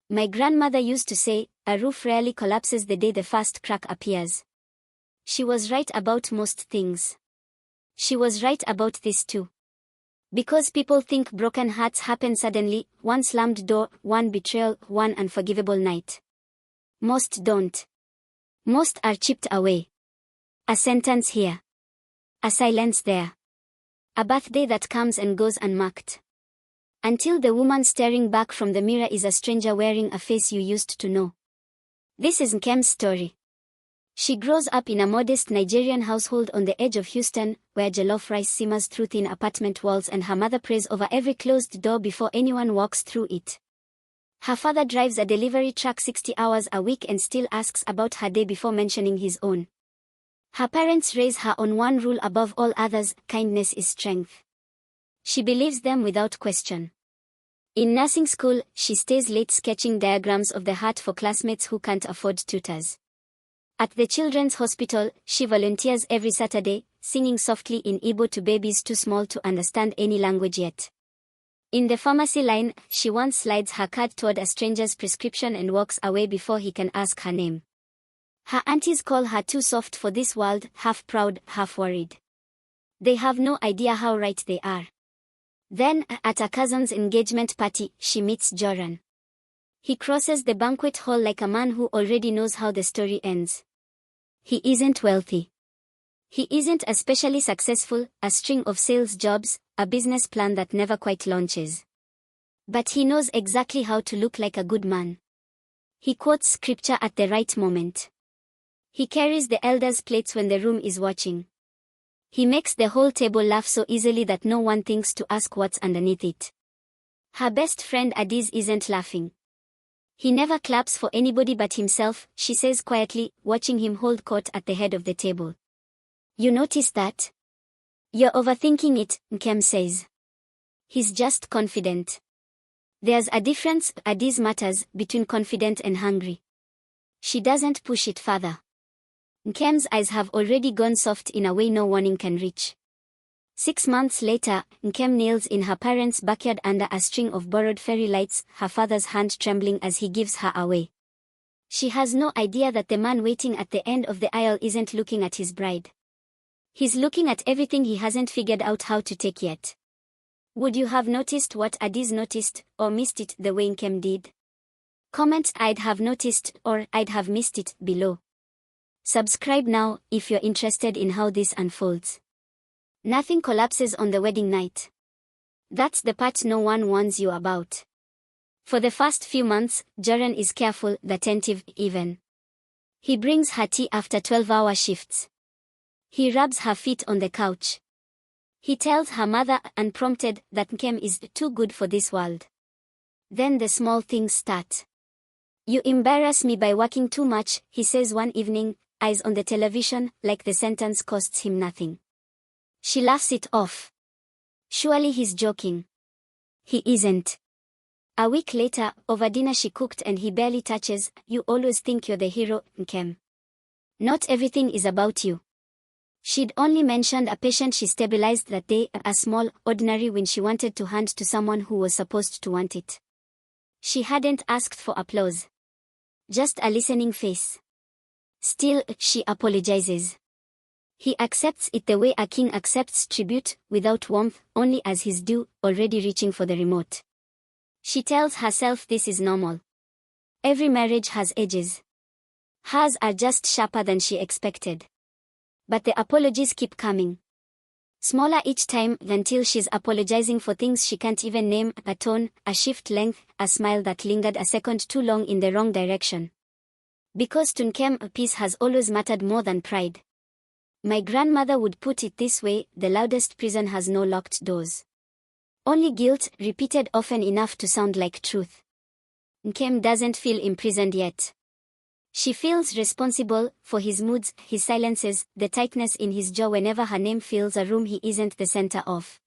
My grandmother used to say, a roof rarely collapses the day the first crack appears. She was right about most things. She was right about this too. Because people think broken hearts happen suddenly, one slammed door, one betrayal, one unforgivable night. Most don't. Most are chipped away. A sentence here. A silence there. A birthday that comes and goes unmarked. Until the woman staring back from the mirror is a stranger wearing a face you used to know. This is Nkem's story. She grows up in a modest Nigerian household on the edge of Houston, where jollof rice simmers through thin apartment walls and her mother prays over every closed door before anyone walks through it. Her father drives a delivery truck 60 hours a week and still asks about her day before mentioning his own. Her parents raise her on one rule above all others: kindness is strength. She believes them without question. In nursing school, she stays late sketching diagrams of the heart for classmates who can't afford tutors. At the children's hospital, she volunteers every Saturday, singing softly in Igbo to babies too small to understand any language yet. In the pharmacy line, she once slides her card toward a stranger's prescription and walks away before he can ask her name. Her aunties call her too soft for this world, half proud, half worried. They have no idea how right they are. Then, at a cousin's engagement party, she meets Joran. He crosses the banquet hall like a man who already knows how the story ends. He isn't wealthy. He isn't especially successful, a string of sales jobs, a business plan that never quite launches. But he knows exactly how to look like a good man. He quotes scripture at the right moment. He carries the elders' plates when the room is watching. He makes the whole table laugh so easily that no one thinks to ask what's underneath it. Her best friend Adiz isn't laughing. He never claps for anybody but himself, she says quietly, watching him hold court at the head of the table. You notice that? You're overthinking it, Nkem says. He's just confident. There's a difference, Adiz mutters, between confident and hungry. She doesn't push it further. Nkem's eyes have already gone soft in a way no warning can reach. 6 months later, Nkem kneels in her parents' backyard under a string of borrowed fairy lights, her father's hand trembling as he gives her away. She has no idea that the man waiting at the end of the aisle isn't looking at his bride. He's looking at everything he hasn't figured out how to take yet. Would you have noticed what Adiz noticed, or missed it the way Nkem did? Comment "I'd have noticed" or "I'd have missed it" below. Subscribe now, if you're interested in how this unfolds. Nothing collapses on the wedding night. That's the part no one warns you about. For the first few months, Joran is careful, attentive, even. He brings her tea after 12-hour shifts. He rubs her feet on the couch. He tells her mother, unprompted, that Nkem is too good for this world. Then the small things start. You embarrass me by working too much, he says one evening, eyes on the television, like the sentence costs him nothing. She laughs it off. Surely he's joking. He isn't. A week later, over dinner she cooked and he barely touches. You always think you're the hero, Nkem. Not everything is about you. She'd only mentioned a patient she stabilized that day, a small, ordinary win she wanted to hand to someone who was supposed to want it. She hadn't asked for applause. Just a listening face. Still, she apologizes. He accepts it the way a king accepts tribute, without warmth, only as his due, already reaching for the remote. She tells herself this is normal. Every marriage has edges. Hers are just sharper than she expected. But the apologies keep coming. Smaller each time, until she's apologizing for things she can't even name: a tone, a shift length, a smile that lingered a second too long in the wrong direction. Because to Nkem, peace has always mattered more than pride. My grandmother would put it this way: the loudest prison has no locked doors. Only guilt, repeated often enough to sound like truth. Nkem doesn't feel imprisoned yet. She feels responsible for his moods, his silences, the tightness in his jaw whenever her name fills a room he isn't the center of.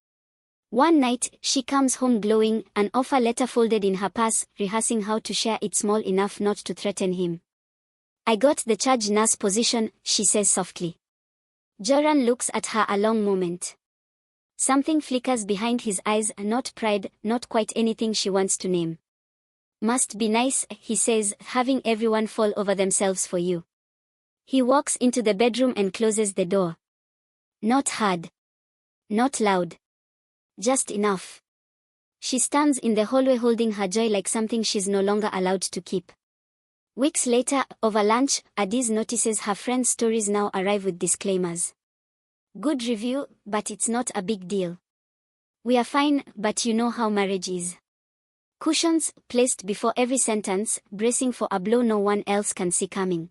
One night, she comes home glowing, an offer letter folded in her purse, rehearsing how to share it small enough not to threaten him. I got the charge nurse position, she says softly. Joran looks at her a long moment. Something flickers behind his eyes, not pride, not quite anything she wants to name. Must be nice, he says, having everyone fall over themselves for you. He walks into the bedroom and closes the door. Not hard. Not loud. Just enough. She stands in the hallway holding her joy like something she's no longer allowed to keep. Weeks later, over lunch, Adiz notices her friend's stories now arrive with disclaimers. Good review, but it's not a big deal. We are fine, but you know how marriage is. Cushions, placed before every sentence, bracing for a blow no one else can see coming.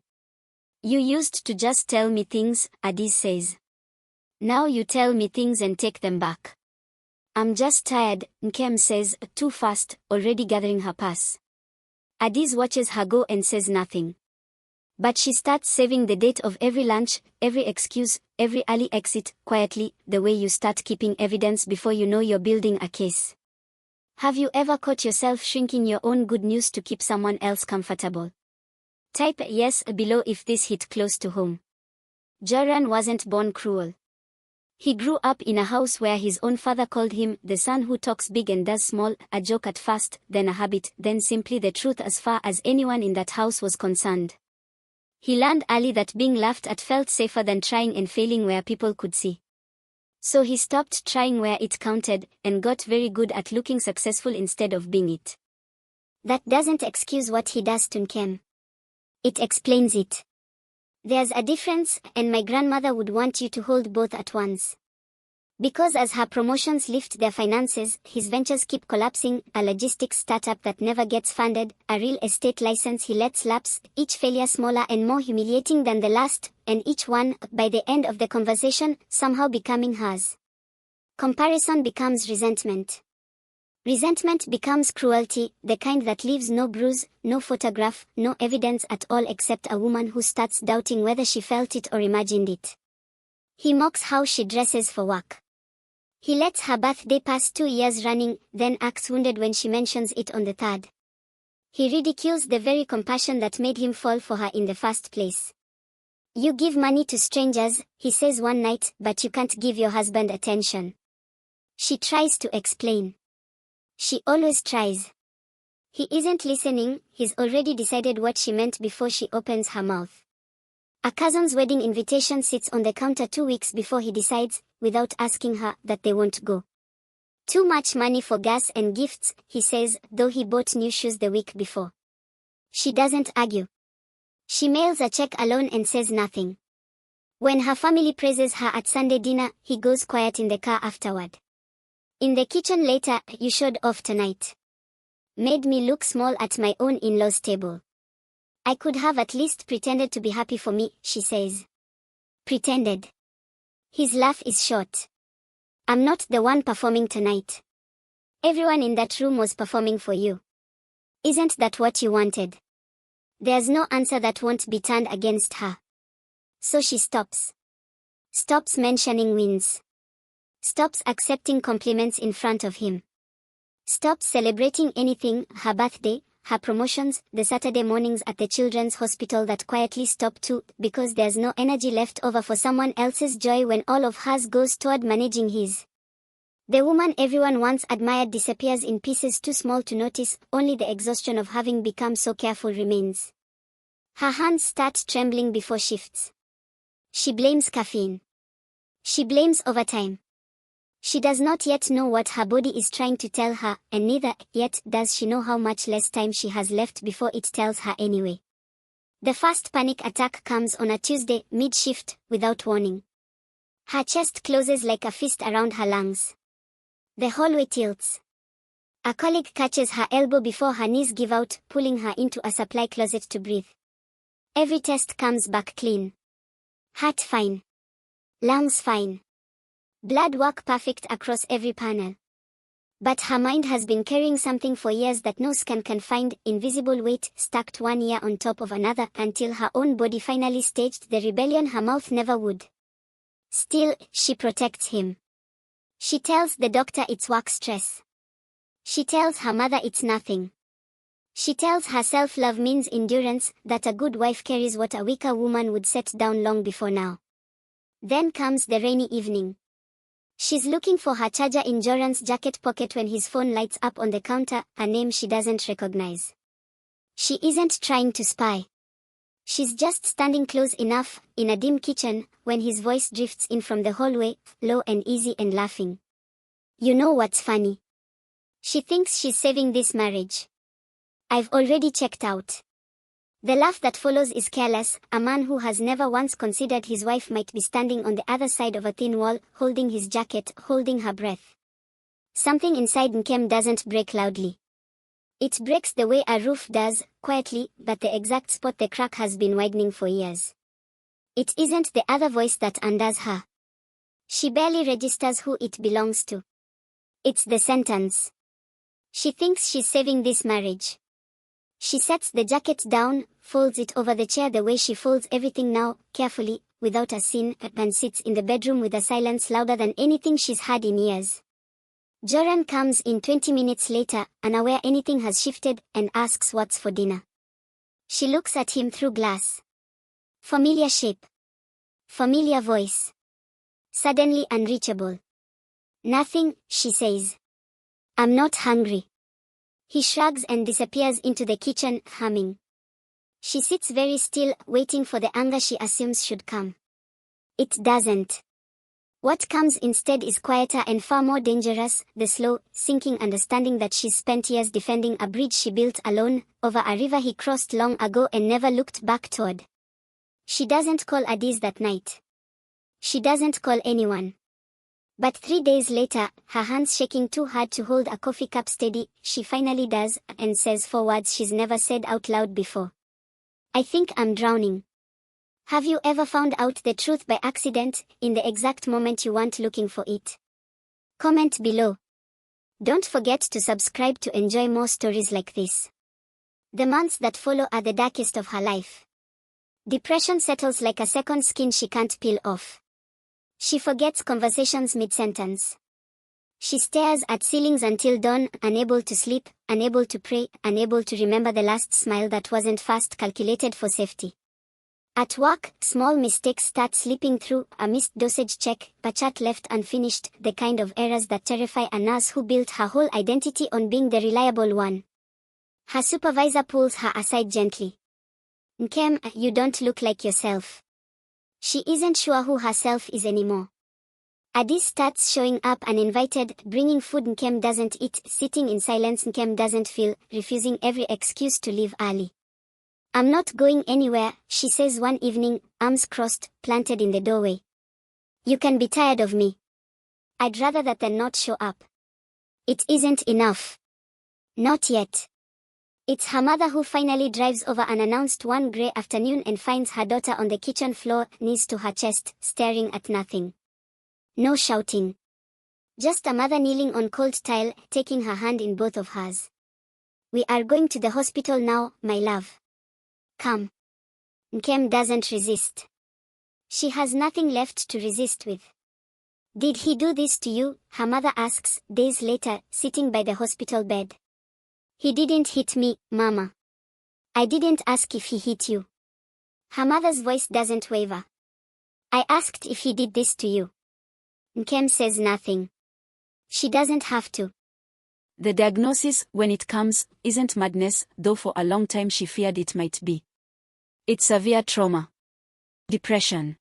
You used to just tell me things, Adiz says. Now you tell me things and take them back. I'm just tired, Nkem says, too fast, already gathering her purse. Adiz watches her go and says nothing. But she starts saving the date of every lunch, every excuse, every early exit, quietly, the way you start keeping evidence before you know you're building a case. Have you ever caught yourself shrinking your own good news to keep someone else comfortable? Type yes below if this hit close to home. Joran wasn't born cruel. He grew up in a house where his own father called him the son who talks big and does small, a joke at first, then a habit, then simply the truth as far as anyone in that house was concerned. He learned early that being laughed at felt safer than trying and failing where people could see. So he stopped trying where it counted, and got very good at looking successful instead of being it. That doesn't excuse what he does to Nkem. It explains it. There's a difference, and my grandmother would want you to hold both at once. Because as her promotions lift their finances, his ventures keep collapsing, a logistics startup that never gets funded, a real estate license he lets lapse, each failure smaller and more humiliating than the last, and each one, by the end of the conversation, somehow becoming hers. Comparison becomes resentment. Resentment becomes cruelty, the kind that leaves no bruise, no photograph, no evidence at all except a woman who starts doubting whether she felt it or imagined it. He mocks how she dresses for work. He lets her birthday pass 2 years running, then acts wounded when she mentions it on the third. He ridicules the very compassion that made him fall for her in the first place. You give money to strangers, he says one night, but you can't give your husband attention. She tries to explain. She always tries. He isn't listening, he's already decided what she meant before she opens her mouth. A cousin's wedding invitation sits on the counter 2 weeks before he decides, without asking her, that they won't go. Too much money for gas and gifts, he says, though he bought new shoes the week before. She doesn't argue. She mails a check alone and says nothing. When her family praises her at Sunday dinner, he goes quiet in the car afterward. In the kitchen later, you showed off tonight. Made me look small at my own in-laws table. I could have at least pretended to be happy for me, she says. Pretended. His laugh is short. I'm not the one performing tonight. Everyone in that room was performing for you. Isn't that what you wanted? There's no answer that won't be turned against her. So she stops. Stops mentioning wins. Stops accepting compliments in front of him. Stops celebrating anything, her birthday, her promotions, the Saturday mornings at the children's hospital that quietly stop too, because there's no energy left over for someone else's joy when all of hers goes toward managing his. The woman everyone once admired disappears in pieces too small to notice, only the exhaustion of having become so careful remains. Her hands start trembling before shifts. She blames caffeine. She blames overtime. She does not yet know what her body is trying to tell her, and neither yet does she know how much less time she has left before it tells her anyway. The first panic attack comes on a Tuesday, mid-shift, without warning. Her chest closes like a fist around her lungs. The hallway tilts. A colleague catches her elbow before her knees give out, pulling her into a supply closet to breathe. Every test comes back clean. Heart fine. Lungs fine. Blood work perfect across every panel. But her mind has been carrying something for years that no scan can find, invisible weight, stacked one year on top of another, until her own body finally staged the rebellion her mouth never would. Still, she protects him. She tells the doctor it's work stress. She tells her mother it's nothing. She tells herself love means endurance, that a good wife carries what a weaker woman would set down long before now. Then comes the rainy evening. She's looking for her charger in Joran's jacket pocket when his phone lights up on the counter, a name she doesn't recognize. She isn't trying to spy. She's just standing close enough, in a dim kitchen, when his voice drifts in from the hallway, low and easy and laughing. You know what's funny? She thinks she's saving this marriage. I've already checked out. The laugh that follows is careless. A man who has never once considered his wife might be standing on the other side of a thin wall, holding his jacket, holding her breath. Something inside Nkem doesn't break loudly. It breaks the way a roof does, quietly, but the exact spot the crack has been widening for years. It isn't the other voice that undoes her. She barely registers who it belongs to. It's the sentence. She thinks she's saving this marriage. She sets the jacket down, folds it over the chair the way she folds everything now, carefully, without a scene, and sits in the bedroom with a silence louder than anything she's had in years. Joran comes in 20 minutes later, unaware anything has shifted, and asks what's for dinner. She looks at him through glass. Familiar shape. Familiar voice. Suddenly unreachable. Nothing, she says. I'm not hungry. He shrugs and disappears into the kitchen, humming. She sits very still, waiting for the anger she assumes should come. It doesn't. What comes instead is quieter and far more dangerous, the slow, sinking understanding that she's spent years defending a bridge she built alone, over a river he crossed long ago and never looked back toward. She doesn't call Addis that night. She doesn't call anyone. But 3 days later, her hands shaking too hard to hold a coffee cup steady, she finally does, and says 4 words she's never said out loud before. I think I'm drowning. Have you ever found out the truth by accident, in the exact moment you weren't looking for it? Comment below. Don't forget to subscribe to enjoy more stories like this. The months that follow are the darkest of her life. Depression settles like a second skin she can't peel off. She forgets conversations mid-sentence. She stares at ceilings until dawn, unable to sleep, unable to pray, unable to remember the last smile that wasn't fast calculated for safety. At work, small mistakes start slipping through, a missed dosage check, a chat left unfinished, the kind of errors that terrify a nurse who built her whole identity on being the reliable one. Her supervisor pulls her aside gently. Nkem, you don't look like yourself. She isn't sure who herself is anymore. Addis starts showing up uninvited, bringing food Nkem doesn't eat, sitting in silence Nkem doesn't feel, refusing every excuse to leave early. I'm not going anywhere, she says one evening, arms crossed, planted in the doorway. You can be tired of me. I'd rather that than not show up. It isn't enough. Not yet. It's her mother who finally drives over unannounced one grey afternoon and finds her daughter on the kitchen floor, knees to her chest, staring at nothing. No shouting. Just a mother kneeling on cold tile, taking her hand in both of hers. We are going to the hospital now, my love. Come. Nkem doesn't resist. She has nothing left to resist with. Did he do this to you? Her mother asks, days later, sitting by the hospital bed. He didn't hit me, Mama. I didn't ask if he hit you. Her mother's voice doesn't waver. I asked if he did this to you. Nkem says nothing. She doesn't have to. The diagnosis, when it comes, isn't madness, though for a long time she feared it might be. It's severe trauma. Depression.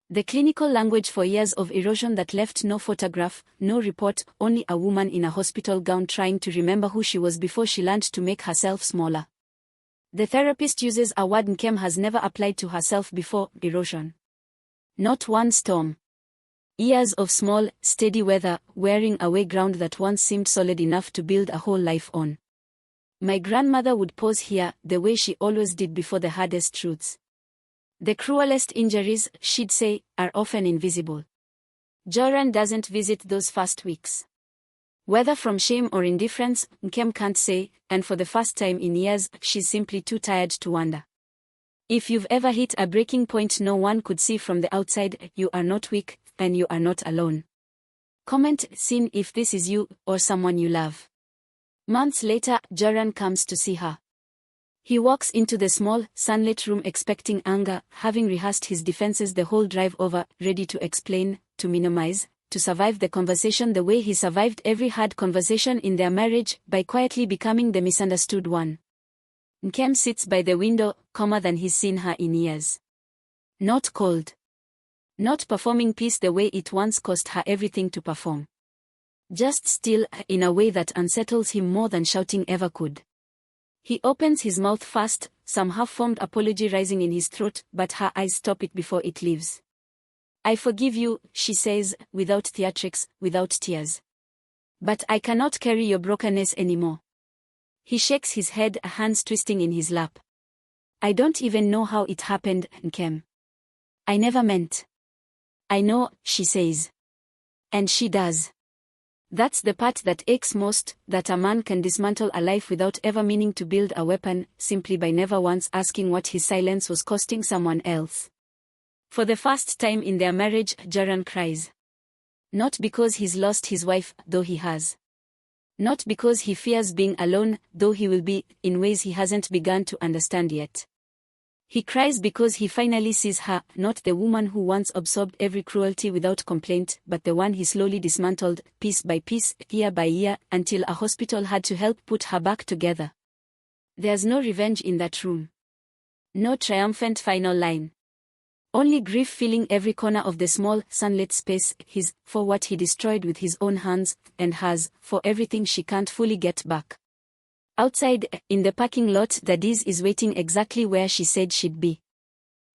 The clinical language for years of erosion that left no photograph, no report, only a woman in a hospital gown trying to remember who she was before she learned to make herself smaller. The therapist uses a word Nkem has never applied to herself before, erosion. Not one storm. Years of small, steady weather, wearing away ground that once seemed solid enough to build a whole life on. My grandmother would pause here, the way she always did before the hardest truths. The cruelest injuries, she'd say, are often invisible. Joran doesn't visit those first weeks. Whether from shame or indifference, Nkem can't say, and for the first time in years, she's simply too tired to wonder. If you've ever hit a breaking point no one could see from the outside, you are not weak, and you are not alone. Comment seen if this is you, or someone you love. Months later, Joran comes to see her. He walks into the small, sunlit room expecting anger, having rehearsed his defenses the whole drive over, ready to explain, to minimize, to survive the conversation the way he survived every hard conversation in their marriage, by quietly becoming the misunderstood one. Nkem sits by the window, calmer than he's seen her in years. Not cold. Not performing peace the way it once cost her everything to perform. Just still, in a way that unsettles him more than shouting ever could. He opens his mouth fast, some half-formed apology rising in his throat, but her eyes stop it before it leaves. I forgive you, she says, without theatrics, without tears. But I cannot carry your brokenness anymore. He shakes his head, hands twisting in his lap. I don't even know how it happened, Nkem. I never meant. I know, she says. And she does. That's the part that aches most, that a man can dismantle a life without ever meaning to build a weapon, simply by never once asking what his silence was costing someone else. For the first time in their marriage, Jaran cries. Not because he's lost his wife, though he has. Not because he fears being alone, though he will be, in ways he hasn't begun to understand yet. He cries because he finally sees her, not the woman who once absorbed every cruelty without complaint, but the one he slowly dismantled, piece by piece, year by year, until a hospital had to help put her back together. There's no revenge in that room. No triumphant final line. Only grief filling every corner of the small, sunlit space, his, for what he destroyed with his own hands, and hers, for everything she can't fully get back. Outside, in the parking lot, the Diz is waiting exactly where she said she'd be.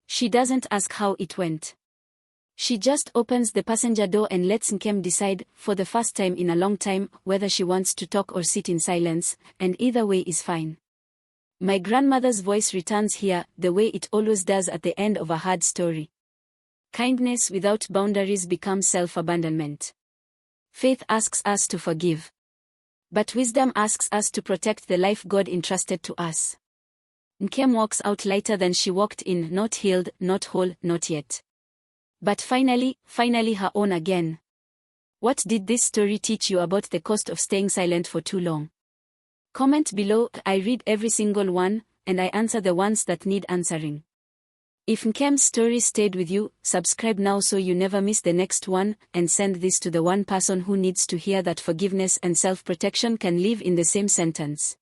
She doesn't ask how it went. She just opens the passenger door and lets Nkem decide, for the first time in a long time, whether she wants to talk or sit in silence, and either way is fine. My grandmother's voice returns here, the way it always does at the end of a hard story. Kindness without boundaries becomes self-abandonment. Faith asks us to forgive. But wisdom asks us to protect the life God entrusted to us. Nkem walks out lighter than she walked in, not healed, not whole, not yet. But finally her own again. What did this story teach you about the cost of staying silent for too long? Comment below. I read every single one, and I answer the ones that need answering. If Nkem's story stayed with you, subscribe now so you never miss the next one, and send this to the one person who needs to hear that forgiveness and self-protection can live in the same sentence.